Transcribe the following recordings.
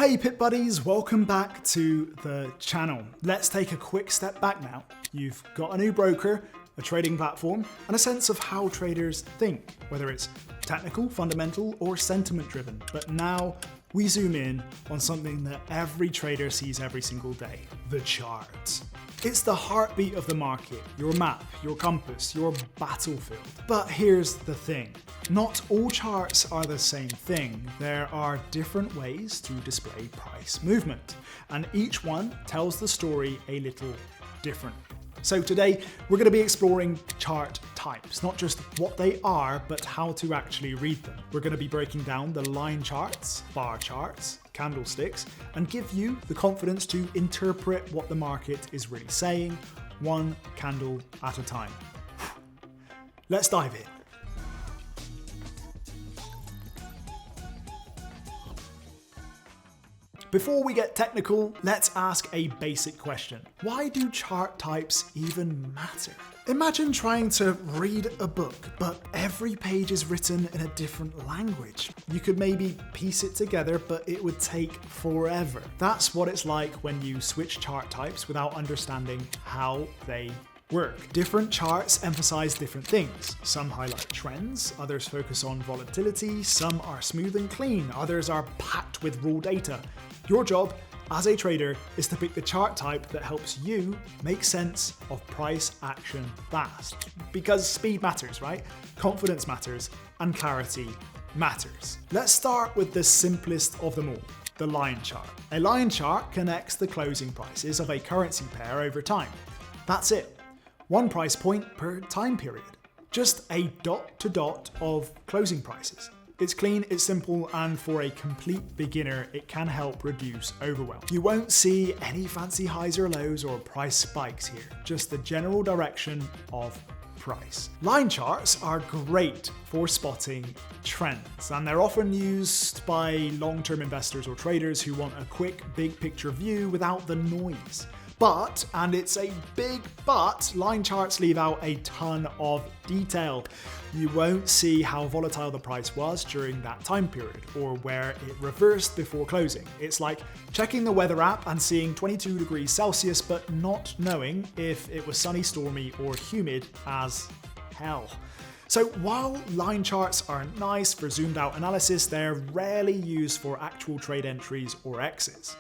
Hey PipBuddies, welcome back to the channel. Let's take a quick step back now. You've got a new broker, a trading platform, and a sense of how traders think, whether it's technical, fundamental, or sentiment driven. But now we zoom in on something that every trader sees every single day, the charts. It's the heartbeat of the market, your map, your compass, your battlefield. But here's the thing. Not all charts are the same thing. There are different ways to display price movement, and each one tells the story a little differently. So today, we're going to be exploring chart types, not just what they are, but how to actually read them. We're going to be breaking down the line charts, bar charts, candlesticks, and give you the confidence to interpret what the market is really saying, one candle at a time. Let's dive in. Before we get technical, let's ask a basic question. Why do chart types even matter? Imagine trying to read a book, but every page is written in a different language. You could maybe piece it together, but it would take forever. That's what it's like when you switch chart types without understanding how they work. Different charts emphasize different things. Some highlight trends, others focus on volatility, some are smooth and clean, others are packed with raw data. Your job as a trader is to pick the chart type that helps you make sense of price action fast. Because speed matters, right? Confidence matters, and clarity matters. Let's start with the simplest of them all, the line chart. A line chart connects the closing prices of a currency pair over time. That's it. One price point per time period. Just a dot to dot of closing prices. It's clean, it's simple, and for a complete beginner, it can help reduce overwhelm. You won't see any fancy highs or lows or price spikes here, just the general direction of price. Line charts are great for spotting trends, and they're often used by long-term investors or traders who want a quick, big picture view without the noise. But, and it's a big but, line charts leave out a ton of detail. You won't see how volatile the price was during that time period, or where it reversed before closing. It's like checking the weather app and seeing 22 degrees Celsius, but not knowing if it was sunny, stormy, or humid as hell. So while line charts are nice for zoomed out analysis, they're rarely used for actual trade entries or exits.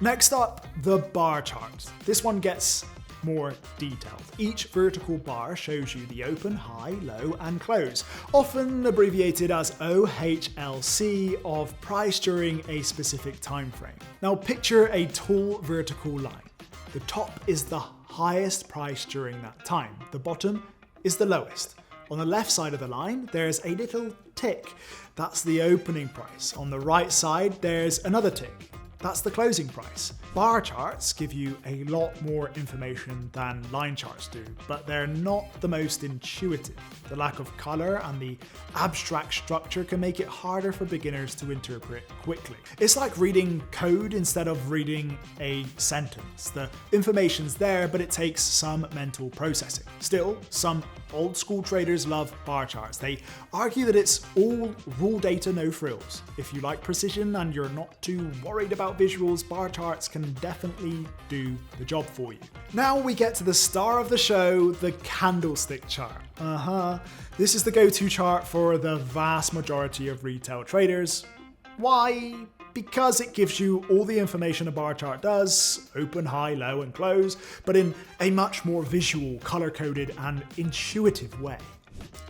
Next up, the bar chart. This one gets more detailed. Each vertical bar shows you the open, high, low, and close, often abbreviated as OHLC of price during a specific time frame. Now picture a tall vertical line. The top is the highest price during that time. The bottom is the lowest. On the left side of the line, there's a little tick. That's the opening price. On the right side, there's another tick. That's the closing price. Bar charts give you a lot more information than line charts do, but they're not the most intuitive. The lack of color and the abstract structure can make it harder for beginners to interpret quickly. It's like reading code instead of reading a sentence. The information's there, but it takes some mental processing. Still, some old school traders love bar charts. They argue that it's all raw data, no frills. If you like precision and you're not too worried about visuals, bar charts can definitely do the job for you. Now we get to the star of the show, the candlestick chart. This is the go-to chart for the vast majority of retail traders. Why? Because it gives you all the information a bar chart does, open, high, low, and close, but in a much more visual, color-coded, and intuitive way.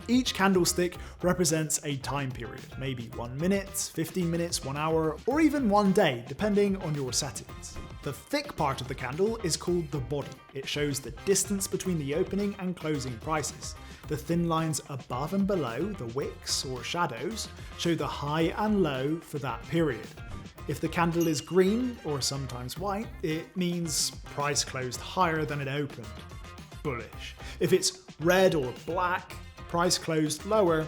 Each candlestick represents a time period, maybe 1 minute, 15 minutes, 1 hour, or even 1 day, depending on your settings. The thick part of the candle is called the body. It shows the distance between the opening and closing prices. The thin lines above and below, the wicks or shadows, show the high and low for that period. If the candle is green, or sometimes white, it means price closed higher than it opened. Bullish. If it's red or black, price closed lower,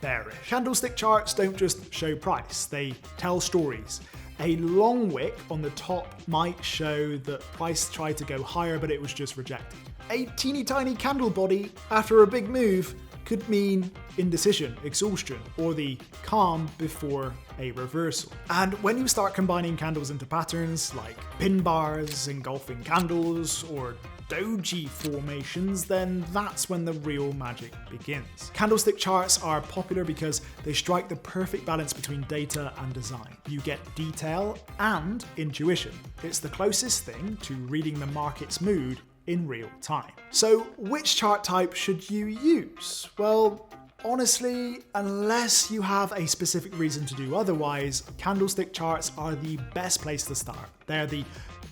bearish. Candlestick charts don't just show price, they tell stories. A long wick on the top might show that price tried to go higher, but it was just rejected. A teeny tiny candle body after a big move could mean indecision, exhaustion, or the calm before a reversal. And when you start combining candles into patterns like pin bars, engulfing candles, or doji formations, then that's when the real magic begins. Candlestick charts are popular because they strike the perfect balance between data and design. You get detail and intuition. It's the closest thing to reading the market's mood in real time. So which chart type should you use? Well, honestly, unless you have a specific reason to do otherwise, candlestick charts are the best place to start. They're the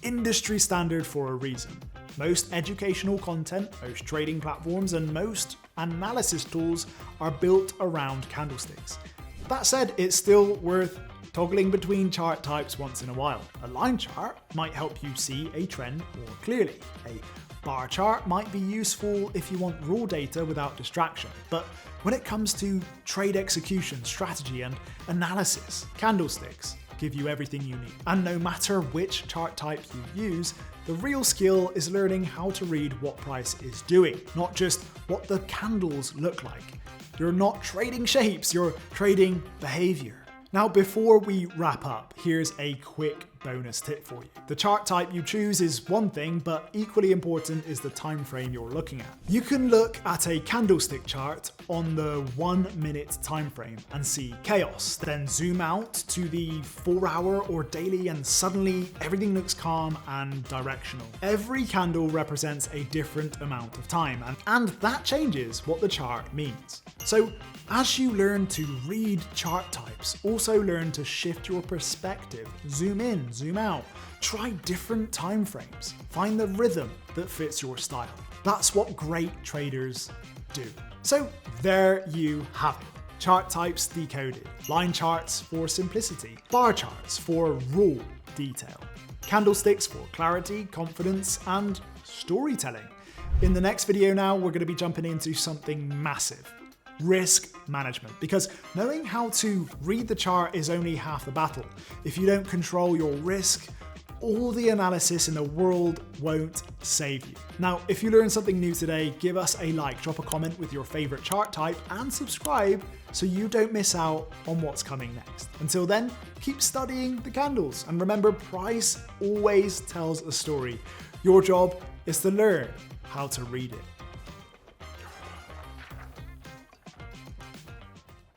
industry standard for a reason. Most educational content, most trading platforms, and most analysis tools are built around candlesticks. That said, it's still worth toggling between chart types once in a while. A line chart might help you see a trend more clearly. A bar chart might be useful if you want raw data without distraction. But when it comes to trade execution, strategy, and analysis, candlesticks give you everything you need. And no matter which chart type you use, the real skill is learning how to read what price is doing, not just what the candles look like. You're not trading shapes, you're trading behavior. Now, before we wrap up, here's a quick bonus tip for you. The chart type you choose is one thing, but equally important is the time frame you're looking at. You can look at a candlestick chart on the 1 minute time frame and see chaos, then zoom out to the 4 hour or daily and suddenly everything looks calm and directional. Every candle represents a different amount of time, and that changes what the chart means. So as you learn to read chart types, also learn to shift your perspective, zoom in, zoom out, try different time frames, find the rhythm that fits your style. That's what great traders do. So there you have it. Chart types decoded. Line charts for simplicity, bar charts for raw detail, candlesticks for clarity, confidence, and storytelling. In the next video now, we're going to be jumping into something massive. Risk management, because knowing how to read the chart is only half the battle. If you don't control your risk, all the analysis in the world won't save you. Now, if you learned something new today, give us a like, drop a comment with your favorite chart type, and subscribe so you don't miss out on what's coming next. Until then, keep studying the candles, and remember, price always tells a story. Your job is to learn how to read it.